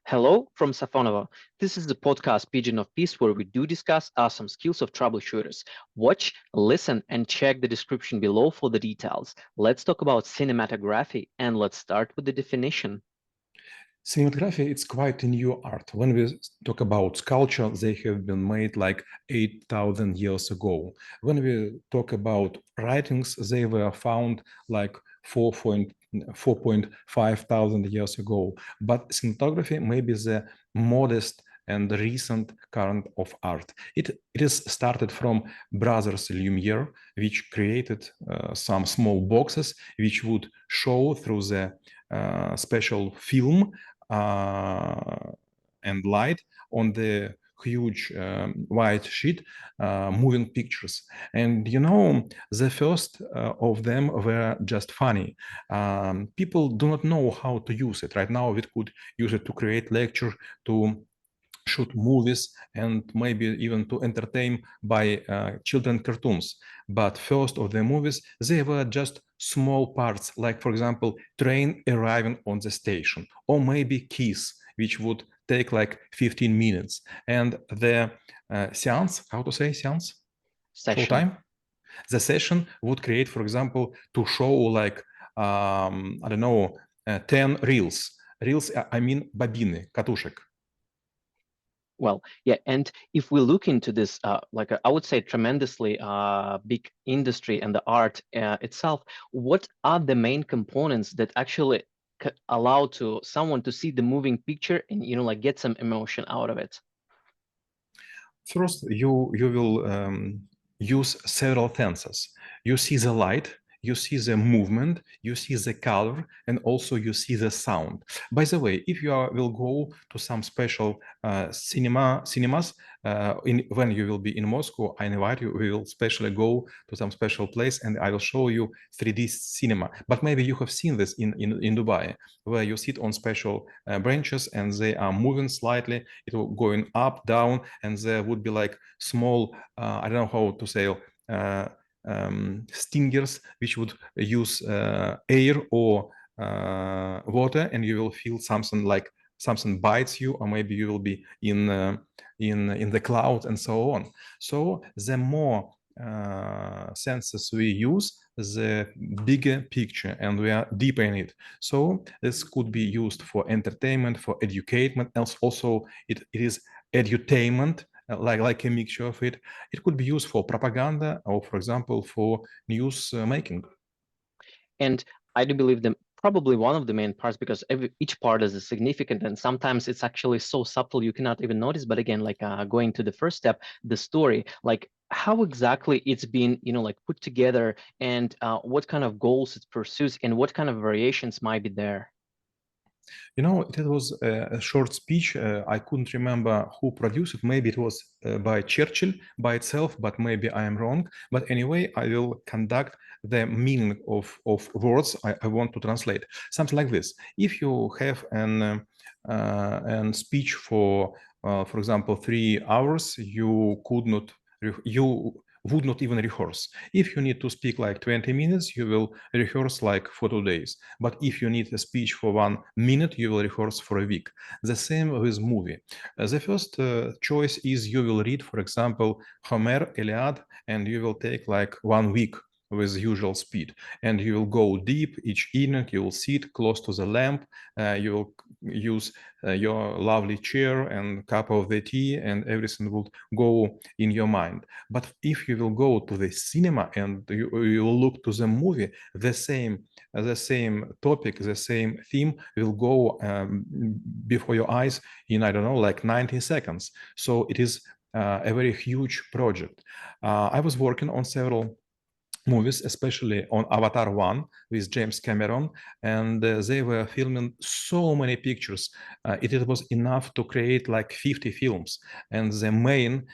Hello from Safonova. This is the podcast Pigeon of Peace where we do discuss awesome skills of troubleshooters. Watch, listen, and check the description below for the details. Let's talk about cinematography and let's start with the definition. Cinematography, it's quite a new art. When we talk about sculpture, they have been made like 8,000 years ago. When we talk about writings, they were found like 4.5 thousand years ago. But cinematography may be the modest and recent current of art. It is started from brothers Lumiere, which created some small boxes which would show through the special film and light on the huge white sheet moving pictures. And the first of them were just funny. People do not know how to use it. Right now we could use it to create lecture, to shoot movies, and maybe even to entertain by children cartoons. But first of the movies, they were just small parts, like for example, train arriving on the station, or maybe keys, which would take like 15 minutes. And the seance, how to say seance? Session. Showtime? The session would create, for example, to show like, I don't know, 10 reels. Reels, I mean, бобины, катушек. Well, yeah, and if we look into this, I would say tremendously big industry and the art itself, what are the main components that actually allow to someone to see the moving picture and get some emotion out of it? First, you will use several senses. You see the light, you see the movement, you see the color, and also you see the sound. By the way, if you will go to some special cinemas, when you will be in Moscow, I invite you, we will specially go to some special place and I will show you 3D cinema. But maybe you have seen this in Dubai, where you sit on special branches and they are moving slightly, it will going up, down, and there would be like small, I don't know how to say, stingers which would use air or water, and you will feel something like something bites you, or maybe you will be in the cloud and so on. So the more senses we use, the bigger picture, and we are deeper in it. So this could be used for entertainment, for education, else also it is edutainment, like a mixture of it. It could be used for propaganda or, for example, for news making. And I do believe that probably one of the main parts, because each part is significant and sometimes it's actually so subtle you cannot even notice. But again, going to the first step, the story, like how exactly it's been, put together, and what kind of goals it pursues and what kind of variations might be there. It was a short speech. I couldn't remember who produced it. Maybe it was by Churchill by itself, but maybe I am wrong. But anyway, I will conduct the meaning of words I want to translate. Something like this. If you have an speech for example, 3 hours, you would not even rehearse. If you need to speak like 20 minutes, you will rehearse like for 2 days. But if you need a speech for 1 minute, you will rehearse for a week. The same with movie. The first choice is you will read, for example, Homer, Iliad, and you will take like 1 week with usual speed, and you will go deep each evening. You will sit close to the lamp, you will use your lovely chair and cup of the tea, and everything will go in your mind. But if you will go to the cinema and you will look to the movie, the same topic, the same theme will go before your eyes in, I don't know, like 90 seconds. So it is a very huge project. I was working on several movies, especially on Avatar 1 with James Cameron, and they were filming so many pictures. It was enough to create like 50 films. And the main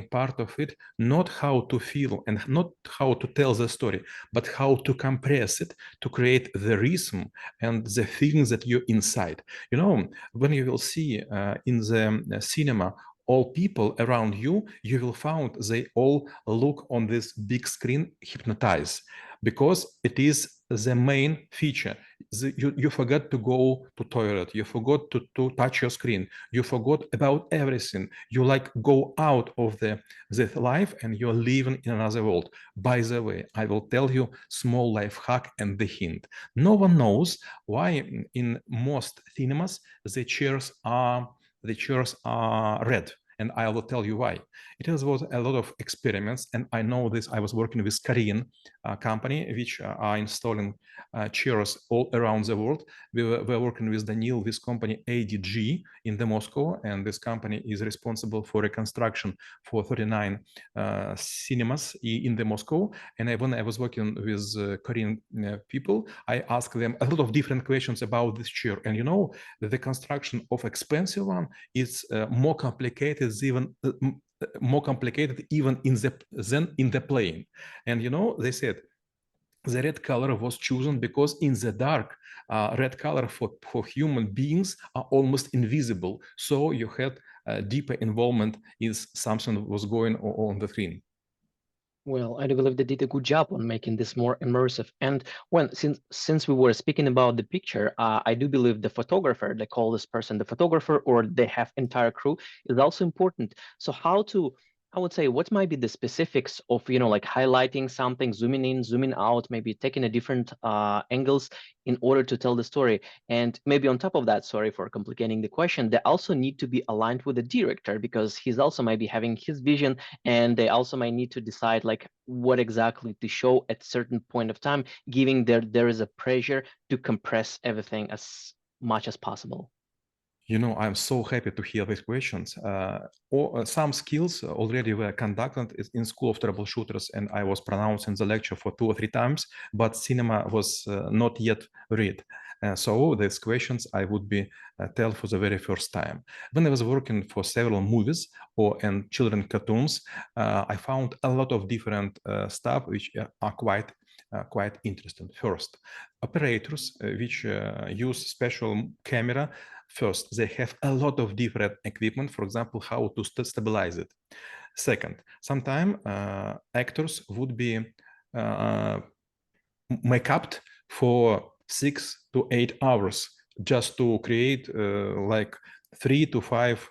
part of it, not how to feel and not how to tell the story, but how to compress it to create the rhythm and the feelings that you're inside. When you will see in the cinema all people around you, you will find they all look on this big screen hypnotized. because it is the main feature. You forgot to go to toilet, you forgot to touch your screen, you forgot about everything. You like go out of the life and you're living in another world. By the way, I will tell you small life hack and the hint. No one knows why in most cinemas the chairs are red. And I will tell you why. It was a lot of experiments, and I know this. I was working with Korean company, which are installing chairs all around the world. We were working with Daniil, this company ADG in the Moscow, and this company is responsible for reconstruction for 39 cinemas in the Moscow. And when I was working with Korean people, I asked them a lot of different questions about this chair. And you know, the construction of expensive one is more complicated even than in the plane. And you know, they said the red color was chosen because in the dark, red color for human beings are almost invisible. So you had deeper involvement in something that was going on the screen. Well, I do believe they did a good job on making this more immersive. And when since we were speaking about the picture, I do believe the photographer, they call this person the photographer, or they have entire crew, is also important. So how to, I would say, what might be the specifics of, you know, like highlighting something, zooming in, zooming out, maybe taking a different angles in order to tell the story. And maybe on top of that, sorry for complicating the question, they also need to be aligned with the director, because he's also might be having his vision, and they also might need to decide like what exactly to show at certain point of time, giving there is a pressure to compress everything as much as possible. You know, I'm so happy to hear these questions. Some skills already were conducted in School of Troubleshooters, and I was pronouncing the lecture for 2 or 3 times, but cinema was not yet read. So these questions I would be tell for the very first time. When I was working for several movies and children cartoons, I found a lot of different stuff which are quite interesting. First, operators which use special camera. First, they have a lot of different equipment, for example, how to stabilize it. Second, sometimes actors would be make up for 6 to 8 hours just to create like 3 to 5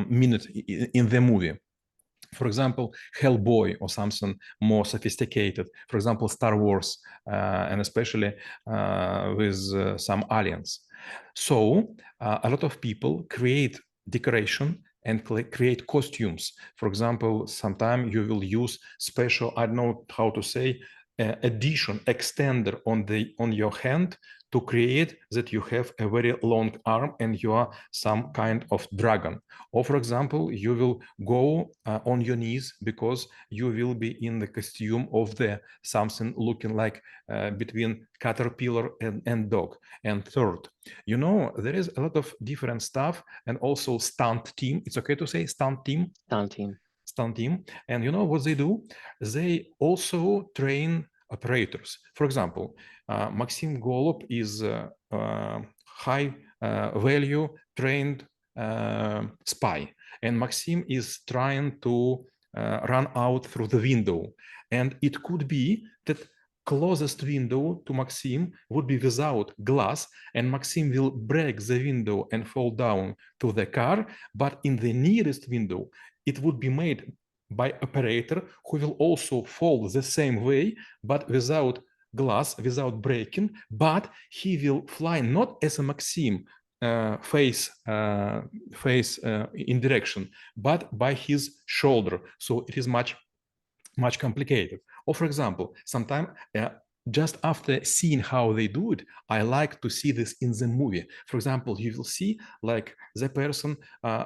minutes in the movie. For example, Hellboy or something more sophisticated. For example, Star Wars, and especially with some aliens. So a lot of people create decoration and create costumes. For example, sometimes you will use special, I don't know how to say, addition, extender on your hand to create that you have a very long arm and you are some kind of dragon. Or for example, you will go on your knees because you will be in the costume of the something looking like between caterpillar and dog. And third, you know, there is a lot of different stuff, and also stunt team. It's okay to say stunt team? Stunt team. And you know what they do? They also train operators. For example, Maxim Golub is high value trained spy, and Maxim is trying to run out through the window. And it could be that closest window to Maxim would be without glass, and Maxim will break the window and fall down to the car, but in the nearest window, it would be made by operator who will also fall the same way, but without glass, without breaking, but he will fly not as a Maxim face in direction, but by his shoulder. So it is much complicated. Or for example, sometimes just after seeing how they do it, I like to see this in the movie. For example, you will see like the person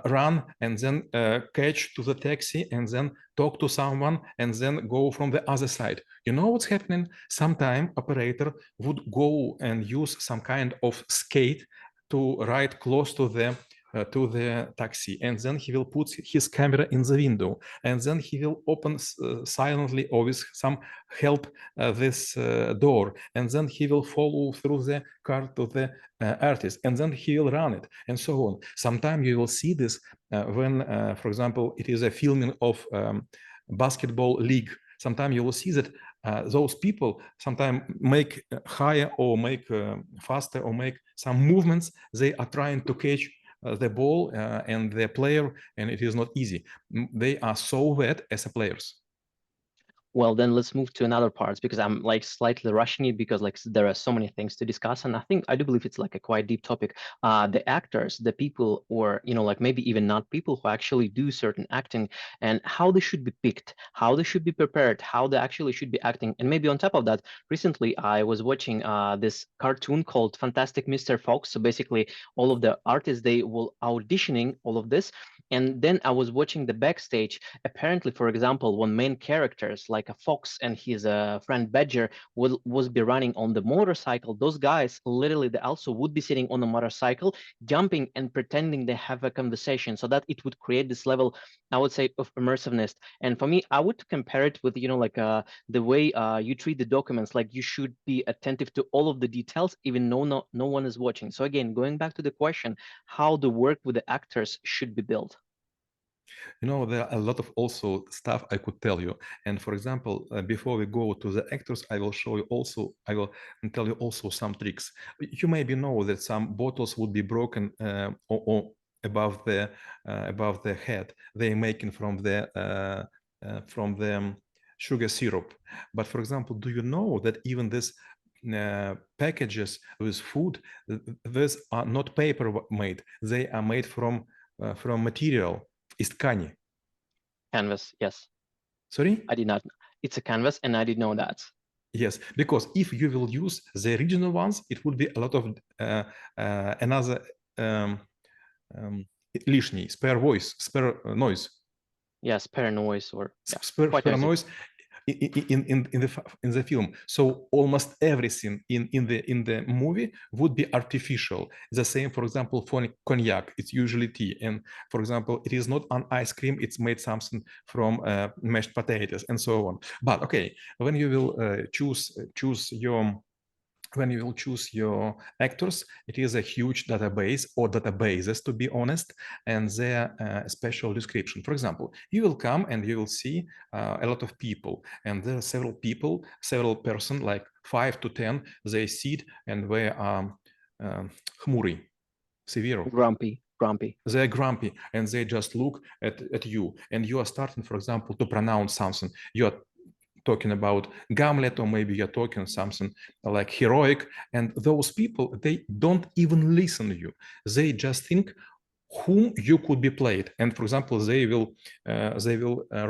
run and then catch to the taxi and then talk to someone and then go from the other side. You know what's happening? Sometime operator would go and use some kind of skate to ride close to the taxi, and then he will put his camera in the window, and then he will open silently or with some help this door, and then he will follow through the car to the artist, and then he will run it, and so on. Sometimes you will see this when, for example, it is a filming of basketball league. Sometimes you will see that those people sometimes make higher or make faster or make some movements. They are trying to catch the ball and the player, and it is not easy. They are so bad as a players. Well, then let's move to another part, because I'm like slightly rushing it, because like there are so many things to discuss, and I do believe it's like a quite deep topic. The actors, the people, or like maybe even not people who actually do certain acting, and how they should be picked, how they should be prepared, how they actually should be acting. And maybe on top of that, recently I was watching this cartoon called Fantastic Mr. Fox. So basically, all of the artists, they will auditioning all of this, and then I was watching the backstage. Apparently, for example, one main characters like a fox and his friend Badger was be running on the motorcycle, those guys literally, they also would be sitting on a motorcycle, jumping and pretending they have a conversation, so that it would create this level, I would say, of immersiveness. And for me, I would compare it with like the way you treat the documents. Like, you should be attentive to all of the details, even though no one is watching. So again, going back to the question, how the work with the actors should be built. There are a lot of also stuff I could tell you. And for example, before we go to the actors, I will tell you also some tricks. You maybe know that some bottles would be broken or above the head. They're making from the sugar syrup. But for example, do you know that even this packages with food, these are not paper made. They are made from material. Is ткани. Canvas, yes. Sorry? I did not. It's a canvas, and I did know that. Yes, because if you will use the original ones, it would be a lot of another лишний, spare voice, spare noise. Yeah, spare noise, or Spare noise in the film. So almost everything in the movie would be artificial. The same, for example, for cognac, it's usually tea, and for example, it is not an ice cream, it's made something from mashed potatoes and so on. But okay, when you will choose your actors, it is a huge database, or databases to be honest, and their special description. For example, you will come and you will see a lot of people, and there are several person, like 5 to 10, they sit and they are хмурый, severe. Grumpy. They're grumpy, and they just look at you, and you are starting, for example, to pronounce something. You are talking about Hamlet, or maybe you're talking something like heroic, and those people, they don't even listen to you. They just think whom you could be played, and for example, they will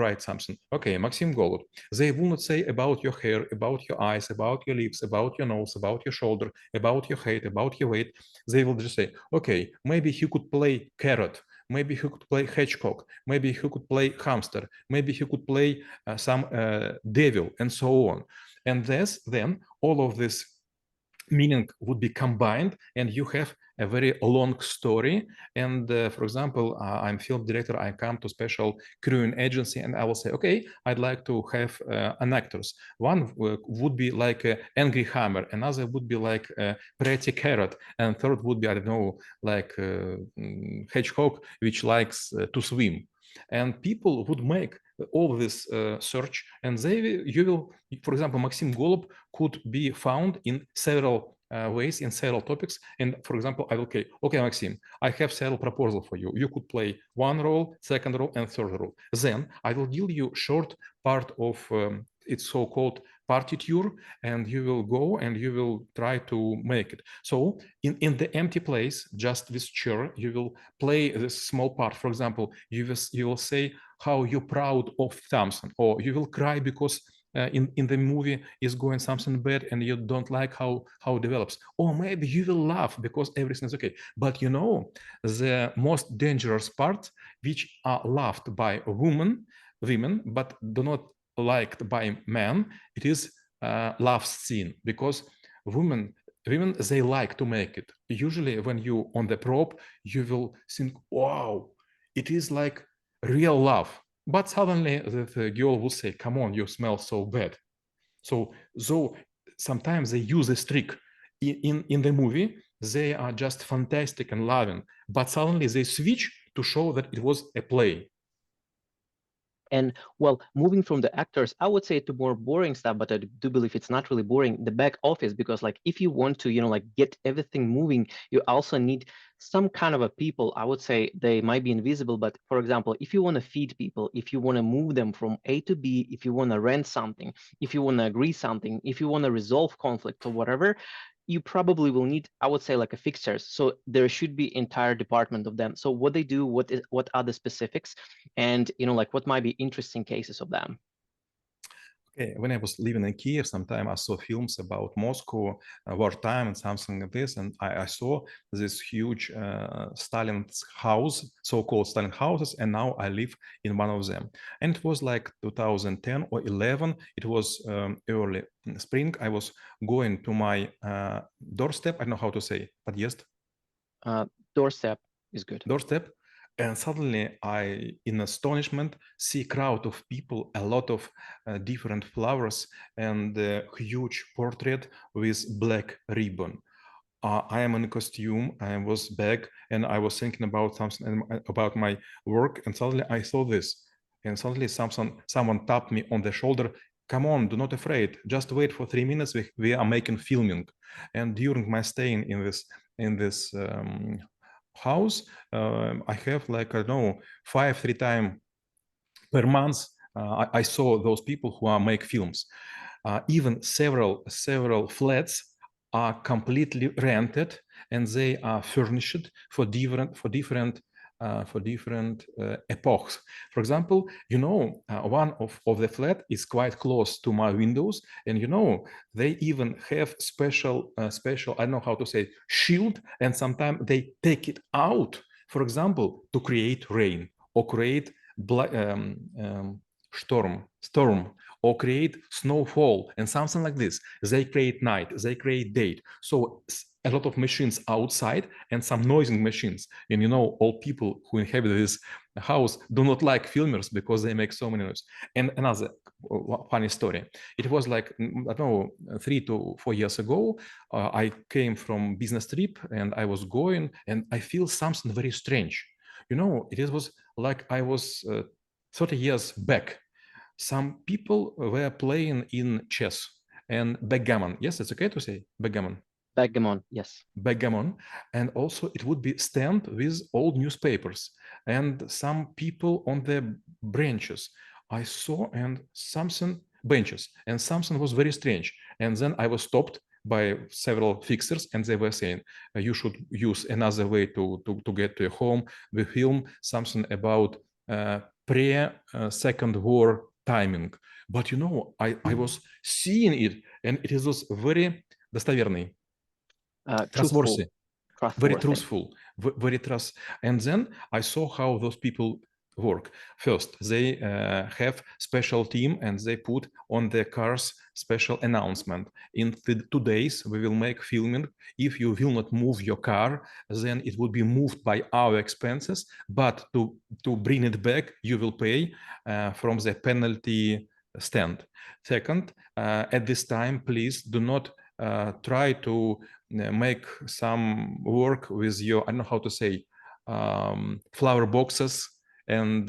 write something. Okay, Maxim Golub. They will not say about your hair, about your eyes, about your lips, about your nose, about your shoulder, about your height, about your weight. They will just say, okay, maybe he could play carrot, maybe he could play hedgehog, maybe he could play hamster, maybe he could play some devil, and so on. And then all of this meaning would be combined, and you have a very long story. And for example, I'm film director, I come to special crewing agency, and I will say, okay, I'd like to have an actors. One would be like an angry hammer, another would be like a pretty carrot, and third would be, I don't know, like hedgehog, which likes to swim. And people would make all this search, and you will, for example, Maxim Golub could be found in several ways, in several topics. And for example, I will say, okay, Maxim, I have several proposals for you. You could play one role, second role, and third role. Then I will give you short part of its so-called partiture, and you will go and you will try to make it. So in the empty place, just this chair, you will play this small part. For example, you will say how you're proud of something, or you will cry because in the movie is going something bad and you don't like how it develops, or maybe you will laugh because everything is okay. But the most dangerous part, which are loved by women but do not liked by men, it is love scene, because women, they like to make it. Usually when you on the prop, you will think, wow, it is like real love. But suddenly the girl will say, come on, you smell so bad. So sometimes they use this trick. In the movie, they are just fantastic and loving, but suddenly they switch to show that it was a play. And well, moving from the actors, I would say to more boring stuff, but I do believe it's not really boring, the back office, because like if you want to, like get everything moving, you also need some kind of a people. I would say they might be invisible, but for example, if you want to feed people, if you want to move them from A to B, if you want to rent something, if you want to agree something, if you want to resolve conflict or whatever, you probably will need, I would say, like a fixers. So there should be entire department of them. So what they do, what are the specifics, and like what might be interesting cases of them. Okay, when I was living in Kiev, sometime I saw films about Moscow, wartime, and something like this, and I saw this huge Stalin's house, so-called Stalin houses, and now I live in one of them. And it was like 2010 or 11. It was early spring. I was going to my doorstep. I don't know how to say, подъезд. Doorstep is good. Doorstep. And suddenly I, in astonishment, see a crowd of people, a lot of different flowers and a huge portrait with black ribbon. I am in a costume, I was back and I was thinking about something about my work, and suddenly I saw this. And suddenly someone tapped me on the shoulder. Come on, do not afraid. Just wait for 3 minutes. We are making filming. And during my staying in this house, I have like, I don't know, 3 times per month. I saw those people who are make films. Even several flats are completely rented and they are furnished for different epochs. For example, one of the flat is quite close to my windows, and they even have special I don't know how to say, shield, and sometimes they take it out, for example, to create rain or create storm or create snowfall and something like this. They create night, they create day. So a lot of machines outside and some noising machines. And all people who inhabit this house do not like filmers because they make so many noise. And another funny story. It was like, I don't know, 3 to 4 years ago, I came from business trip and I was going and I feel something very strange. It was like I was 30 years back. Some people were playing in chess and backgammon. Yes, it's okay to say backgammon. Backgammon, yes. Backgammon. And also it would be stand with old newspapers and some people on the branches. I saw and something benches and something was very strange. And then I was stopped by several fixers and they were saying, you should use another way to get to your home. We film something about pre-Second War timing. But I was seeing it and it was very достоверный. Truthful. Very truthful, very trust. And then I saw how those people work. First, they have special team and they put on their cars special announcement. In 2 days, we will make filming. If you will not move your car, then it will be moved by our expenses. But to bring it back, you will pay from the penalty stand. Second, at this time, please do not try to make some work with your, I don't know how to say, flower boxes and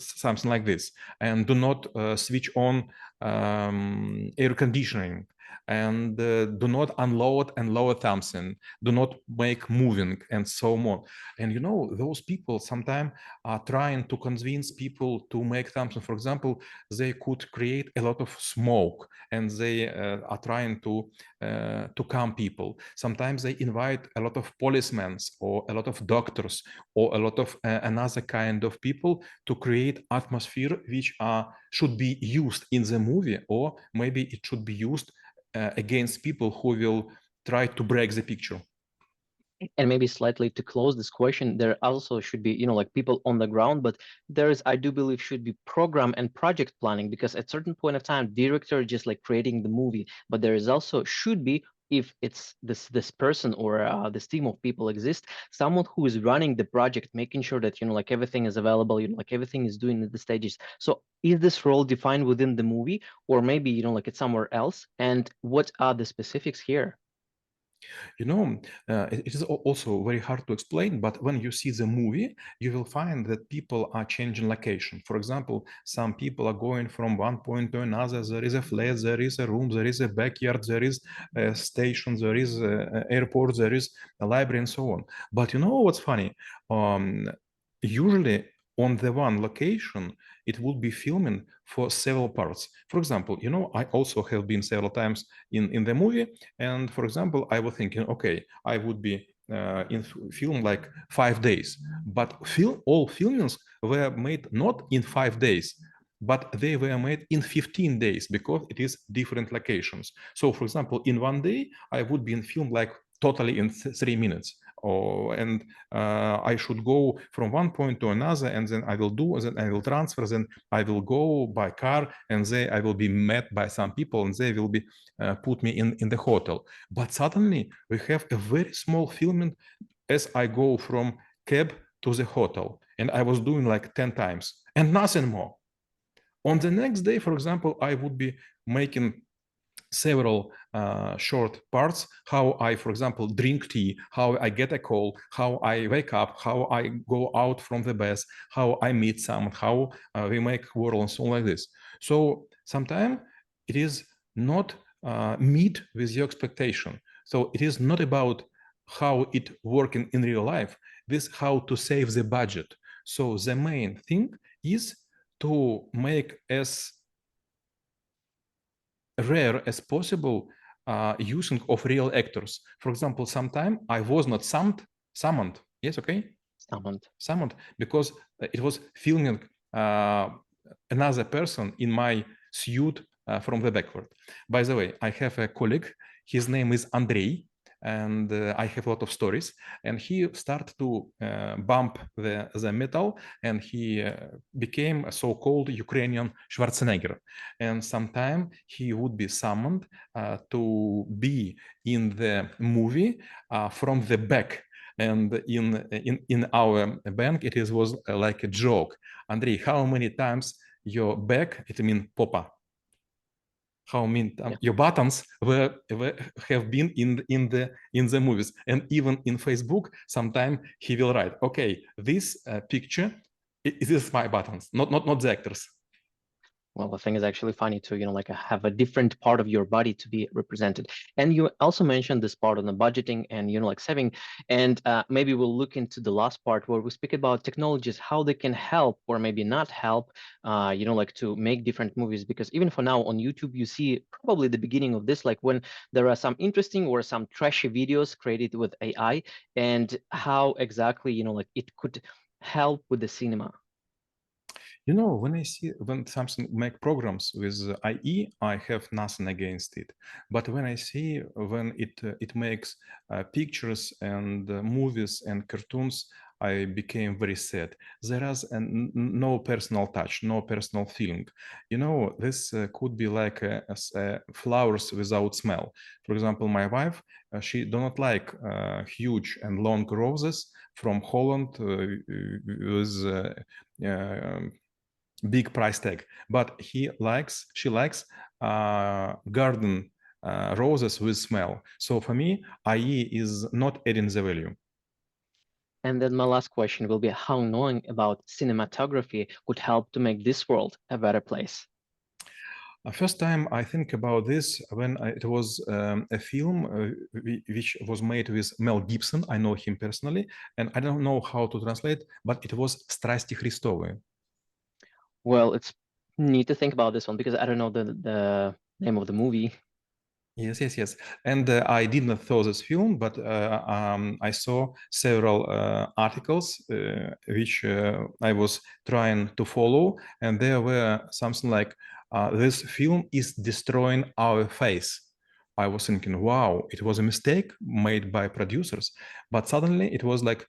something like this. And do not switch on air conditioning. And do not unload and lower something. Do not make moving and so on. And those people sometimes are trying to convince people to make something. For example, they could create a lot of smoke and they are trying to calm people. Sometimes they invite a lot of policemen or a lot of doctors or a lot of another kind of people to create atmosphere which should be used in the movie, or maybe it should be used against people who will try to break the picture. And maybe slightly to close this question, there also should be, like people on the ground, but I do believe should be program and project planning, because at certain point of time, director just like creating the movie, but there is also should be, if it's this person or this team of people exist, someone who is running the project, making sure that, like everything is available, like everything is doing at the stages. So is this role defined within the movie, or maybe, like it's somewhere else? And what are the specifics here? You know, it is also very hard to explain, but when you see the movie, you will find that people are changing location. For example, some people are going from one point to another. There is a flat, there is a room, there is a backyard, there is a station, there is an airport, there is a library, and so on. But you know what's funny? Usually on the one location, it would be filming for several parts. For example, you know, I also have been several times in the movie, and for example, I was thinking, okay, I would be in film like 5 days, but all filmings were made not in 5 days, but they were made in 15 days because it is different locations. So for example, in one day, I would be in film like totally in 3 minutes. And I should go from one point to another, and then I will transfer, then I will go by car, and then I will be met by some people, and they will be put me in the hotel. But suddenly we have a very small filming as I go from cab to the hotel, and I was doing like 10 times and nothing more. On the next day, for example, I would be making several short parts, how I, for example, drink tea, how I get a call, how I wake up, how I go out from the bus, how I meet someone, how we make world, and so on like this. So sometimes it is not meet with your expectation. So it is not about how it working in real life. This how to save the budget. So the main thing is to make as rare as possible using of real actors. For example, sometime I was not summoned. Yes, okay? Summoned because it was filming another person in my suit from the backward. By the way, I have a colleague. His name is Andrei, and I have a lot of stories. And he started to bump the metal, and he became a so-called Ukrainian Schwarzenegger. And sometime he would be summoned to be in the movie from the back. And in our bank, it was like a joke. Andrei, how many times your back, it means popa, how many your buttons have been in the movies, and even in Facebook sometimes he will write, okay, this picture, it is my buttons, not the actors. Well, the thing is actually funny to, like have a different part of your body to be represented. And you also mentioned this part on the budgeting and, like saving. And maybe we'll look into the last part where we speak about technologies, how they can help or maybe not help, like to make different movies. Because even for now on YouTube, you see probably the beginning of this, like when there are some interesting or some trashy videos created with AI, and how exactly, like it could help with the cinema. You know, when I see when something make programs with IE, I have nothing against it. But when I see when it makes pictures and movies and cartoons, I became very sad. There is no personal touch, no personal feeling. You know, this could be like flowers without smell. For example, my wife, she do not like huge and long roses from Holland with big price tag, but she likes garden roses with smell. So for me, IE is not adding the value. And then my last question will be how knowing about cinematography could help to make this world a better place. First time I think about this when it was a film which was made with Mel Gibson. I know him personally, and I don't know how to translate, but it was «Страсти Христовы». Well, it's neat to think about this one because I don't know the name of the movie. Yes. And I did not saw this film, but I saw several articles which I was trying to follow, and there were something like, this film is destroying our face. I was thinking, wow, it was a mistake made by producers. But suddenly it was like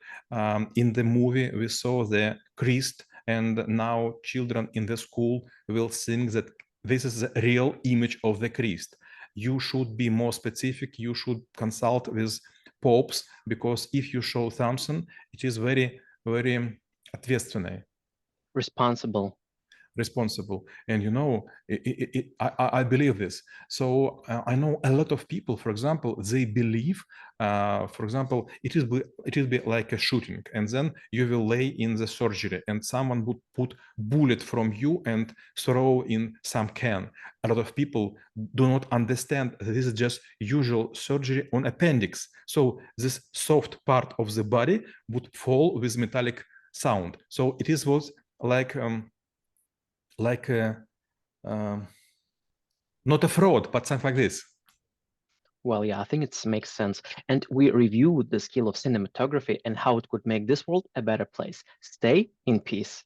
in the movie we saw the Christ, and now children in the school will think that this is the real image of the Christ. You should be more specific. You should consult with popes, because if you show something, it is very, very ответственное. Responsible. responsible. And I believe this. So I know a lot of people, for example, they believe, for example, it will be like a shooting, and then you will lay in the surgery, and someone would put bullet from you and throw in some can. A lot of people do not understand that this is just usual surgery on appendix. So this soft part of the body would fall with metallic sound. So was like not a fraud, but something like this. Well, yeah, I think it makes sense. And we reviewed the skill of cinematography and how it could make this world a better place. Stay in peace.